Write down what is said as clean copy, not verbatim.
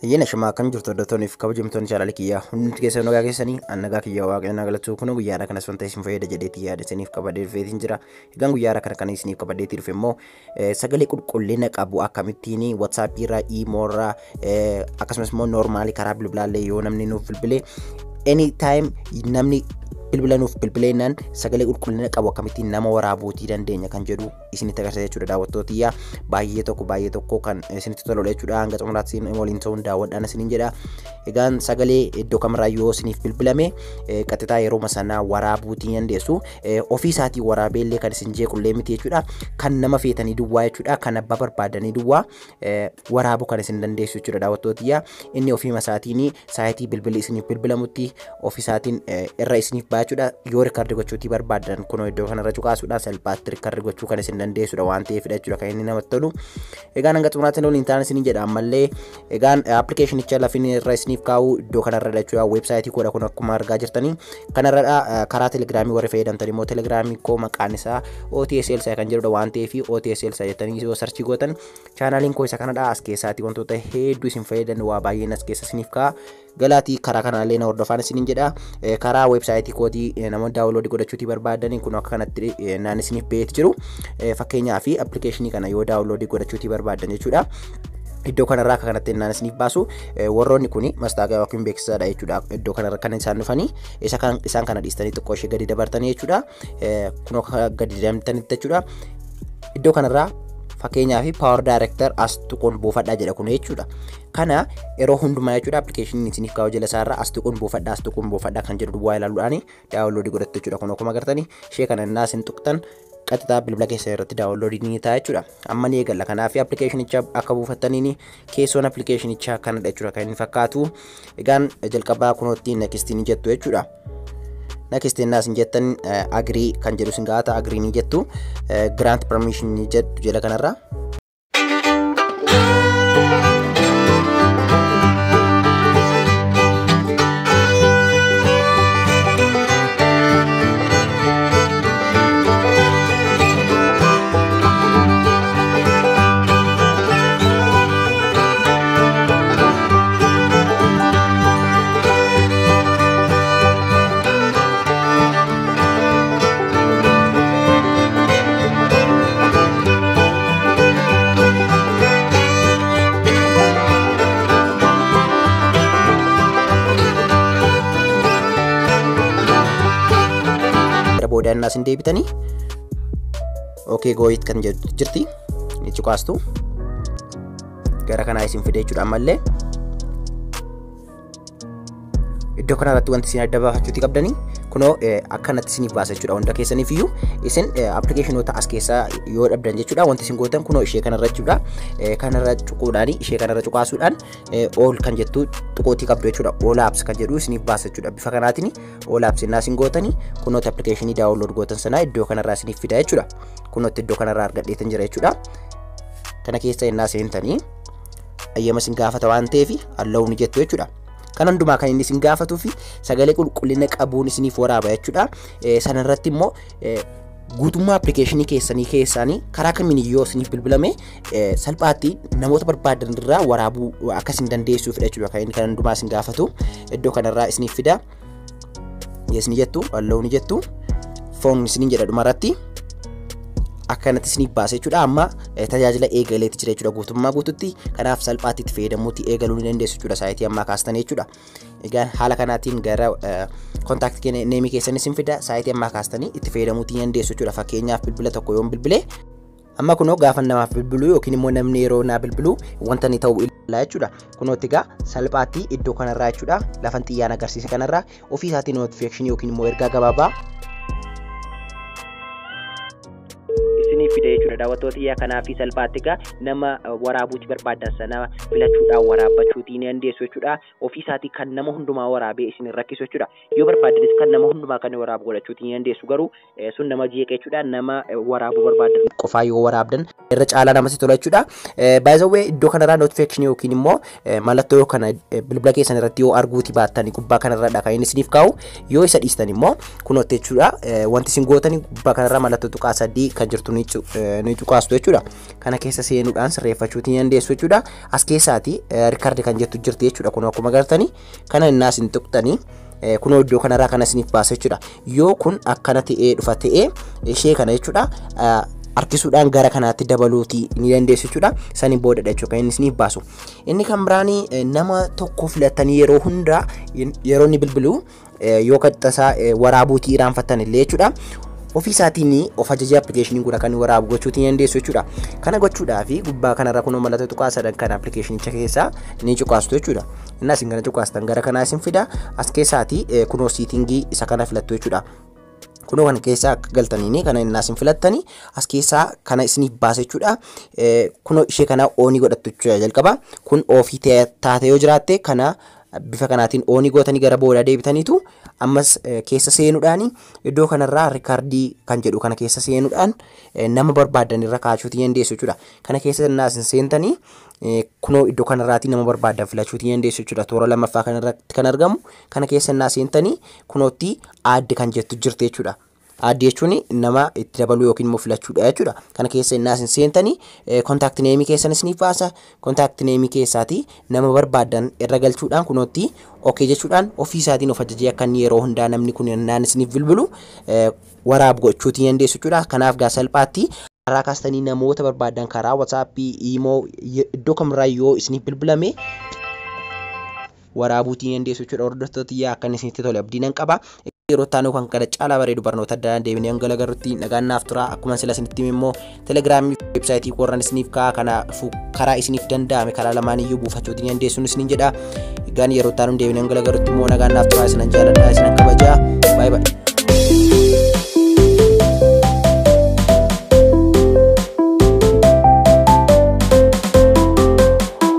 Yena shama kan jirtu dotoniif kabajamtoonni jaalala kiyya hundi keessa nagaa keessanii annagaa kiyya waaqayyoon galatu kun guyyaadha kana sonta isin fayyada jedheeti yaada isiniif qabadee feetiin jira egaan guyyaadha kana isiniif qabadeeti dhufe immoo sagalee qulqullina qabu akkamittiin WhatsApp irraa email irraa akkasumas immoo normally karaa bilbilaalee yoo namni nuuf bilbilee anytime namni bilbilanuuf bilbileenan sagalee qulqullina qabu akkamittiin nama waraabuutii dandeenya kan jedhu isinitti agarsiisa jechuudha daawwattootiyyaa baay'ee tokko kan isinitti toludha jechuudha hanga xumuraatti waliin ta'uun daawwadhaan isiniin jedha egaan sagalee iddoo kamirraa yoo isiniif bilbilame qaxxitaa yeroo masanaa waraabuutii dandeessu ofii isaatii waraabeellee kan isin jeequllee miti jechuudha kan nama feetanii duwwaa jechuudha kan abbaa barbaadanii duwwaa waraabuu kan isin dandeessu jechuudha daawwattootiyyaa inni ofii isaatiin saayitii bilbilli isiniif bilbilamutti ofii isaatiin irra isiniif baay'achuudha yoo rikardi gochuutii barbaadan kunoo iddoo kanarra cuqaasuudhaan salphaatti rikardi gochuu kan isin dandeessudha waan ta'eef jechuudha kan inni namatti tolu egaan hanga xumuraatti waliin ta'an isin jedha ammallee egaan appilikeeshinicha lafin irra isiniif kaa'u iddoo kanarra jechuudha weebsaayitii koodha kun akkuma argaa jirtanii kanarra karaa telegiraamii warri fayyadamtan immoo telegiraamii koo maqaan isaa OTSL kan jedhudha waan ta'eef OTSL jettanii yoo sarchii gootan chaanaaliin koo isa kanadha as keessaatti wantoota hedduu isin fayyadan waa baay'een as keessa isiniif kaa'a galaatii karaa kanaallee na hordofaan isiniin jedha karaa weebsaayitii kootii namoonni daawunloodii godhachuutii barbaadan kun akka kanatti naan isiniif beeti jiru fakkeenyaa fi appilikeeshinii kana yoo daawunloodii godhachuutii barbaadan jechuudha iddoo kanarraa akka kanatti naan isiniif baasu warroonni kun mastaagaa yookiin beeksisaadha jechuudha iddoo kanarra kan isaan dhufanii isaan kana dhiistanii xiqqoo ishee gadi dabartanii jechuudha kun akka gadi dabartanitti jechuudha iddoo kanarraa fakkeenyaa fi power director as tuqoon buufadhaa jedha kun jechuudha kana yeroo hundumaa jechuudha appilikeeshiniin isiniif kaa'u jala isaarra as tuqoon buufadhaa kan jedhu duwwaa ilaaluudhaan daawunloodii godhattu jechuudha kun akkuma agartanii ishee kana innaa isin tuqtan qaxxitaa bilbila keessan irratti daawunloodii ni ta'a jechuudha amma ni eegalla kanaaf appilikeeshinicha akka buufattaniin keessoon appilikeeshinicha kanadha jechuudha kan inni fakkaatu egaan jalqabaa kunootti next ni jettu jechuudha next innaas jettan agree kan jedhu singaata agree ni jettu grant permission ni jettu jala kanarra boodaan naas hin deebitanii okay go it kan jedhu jirti ni cuqaastu gara kanaa isin fide jechuudha ammallee iddoo kanarratti wanti isin adda baafachuutii qabdanii kunoo akkanatti isiniif baasa jechuudha hunda keessaniif iyyuu isin appilikeeshinoota as keessaa yoo dhabdan jechuudha wanti isin gootan kunoo ishee kanarra jechuudha kanarra cuquudhaan ishee kanarra cuqaasuudhaan all kan jettu tuqootii qabdu jechuudha all apps kan jedhu isiniif baasa jechuudha bifa kanaatiin all apps innaa isin gootanii kunoota appilikeeshinii daawunlood gootan sanaa iddoo kanarraa isiniif fida jechuudha kunooti iddoo kanarraa argadheetan jira jechuudha kana keessa innaa seentanii ayyama isin gaafata waan ta'eef allawuu ni jettu jechuudha kan hundumaa kan inni isin gaafatuu fi sagalee qulqullina qabuun isiniif waraaba jechuudha sanarratti immoo guutummaa appilikeeshinii keessanii karaa kamiin yoo isiniif bilbilame salphaatti namoota barbaadan irraa waraabuu akka isin dandeessuuf jechuudha kan inni kan hundumaa isin gaafatu iddoo kanarraa isiniif fida yes ni jettu allawuu ni jettu foon isiniin jedha dhumarratti akkanatti isiniif baasa jechuudha amma tajaajila eegaleetti jira jechuudha guutummaa guututti kanaaf salphaatti itti fayyadamuutti eegaluu ni dandeessu jechuudha saayitii ammaa kaastanii jechuudha egaan haala kanaatiin gara kontaaktii neemii keessan isin fida saayitii ammaa kaastanii itti fayyadamuutti ni dandeessu jechuudha fakkeenyaaf bilbila tokko yoon bilbilee amma kunoo gaafa namaaf bilbiluu yookiin immoo namni yeroo naa bilbiluu wanta ni ta'u ilaalaa jechuudha kunootti egaa salphaatti iddoo kanarraa jechuudha lafan xiyyaan agarsiise kanarraa ofii isaatii notifiikeeshinii yookiin immoo ergaa gabaabaa isiniif fida jechuudha daawwattoota kanaaf salphaatti egaa nama waraabuutti barbaadan sana filachuudhaan waraabbachuutii ni dandeessu jechuudha ofii isaatii kan nama hundumaa waraabee isin rakkisu jechuudha yoo barbaadanis kan nama hundumaa kan waraabu godhachuutii ni dandeessu garuu sun nama jeeqa jechuudha nama waraabuu barbaadan qofaa yoo waraabdan irra caalaa namatti tola jechuudha by the way iddoo kanarraa notification yookiin immoo mallattoo kana bilbila keessan irratti yoo arguutii baattanii gubbaa kanarraa kan inni isiniif kaa'u yoo isa dhiistan immoo kunoot jechuudha wanti isin gootanii gubbaa kanarraa mallattoo tuqaa 3 kan jirtu ni ni cuqaastu jechuudha. Kana keessa seenuudhaan sirreeffachuutii ni dandeessu jechuudha. As keessaati riikaardi kan jettu jirti jechuudha. Kun akkuma agartanii kana innaas hin tuqxanii kunoo iddoo kanarraa kana isiniif baasa jechuudha. Yoo kun akkana ta'ee dhufa ta'ee ishee kana jechuudha harkisuudhaan gara kanaatti dabaluutii ni dandeessu jechuudha. Saniin boodadha jechuudha kan inni isiniif baasu. Inni kan biraanii nama tokko filatanii yeroo hunda yeroo inni bilbilu yoo qaxxasaa waraabuutii irraanfattan illee jechuudha. Ofii isaatiin of ajajaa appilikeeshinii guddaa kan waraabu gochuutii ni dandeessu jechuudha. Kana gochuudhaaf gubbaa kanarra kunoo mallattoo tuqaasaa kan appilikeeshinicha keessaa ni cuqaastu jechuudha. Innas kana cuqaastan gara kanaa isin fida. As keessaati kunoo siitingii isa kana filattu jechuudha. Kunoo kan keessaa akka galtaniini kana innaas hin filattanii as keessaa kana isiniif baasa jechuudha. Kunoo ishee kana oonii godhattu jechuudha jalqaba. Kun ofii taate yoo jiraatte kana bifa kanaatiin oonii gootanii gara booda deebitaniitu ammas keessa seenuudhaan iddoo kanarraa riikaardii kan jedhu kana keessa seenuudhaan nama barbaadan irra kaa'achuutii dandeessu jechuudha. Kana keessa innaas seentanii kunoo iddoo kanarraatii nama barbaadan filachuutii dandeessu jechuudha. Toora lammaffaa kanarratti kan argamu kana keessa innaas seentanii kunootti aadde kan jettu jirti jechuudha. Aadde jechuun nama itti dabaluu yookiin immoo filachuudha jechuudha. Kana keessa innaas seentanii kontaakti neemii keessan isiniif baasa. Kontaakti neemii keessaati nama barbaadan irra galchuudhaan kunootti okay jechuudhaan ofii isaatiin of ajajee akka inni yeroo hundaa namni kun naan isiniif bilbilu waraabu gochuutii dandeessu jechuudha. Kanaaf gaa salphaatti karaa kaastanii namoota barbaadan karaa WhatsAppii, Imo iddoo kamirraa yoo isiniif bilbilame waraabuutii dandeessu jechuudha. Hordoftoota yaa akka isinitti tole abdiin qaba. Yeroo taanuu kan kana caalaa bareedu barnoota adda deebinee hanga garuutti nagaan naaf tura. Akkuma sila isinitti immoo telegiraamii websaayitii qorran isiniif karaa isiniif danda'ame karaa lamaan iyyuu buufachuutii dandeessuun isiniin jedha. Egaan yeroo taanuu deebinee hanga garuutti immoo nagaan naaf tura. Isinan jaaladha, isinan kabajaa. Bye bye.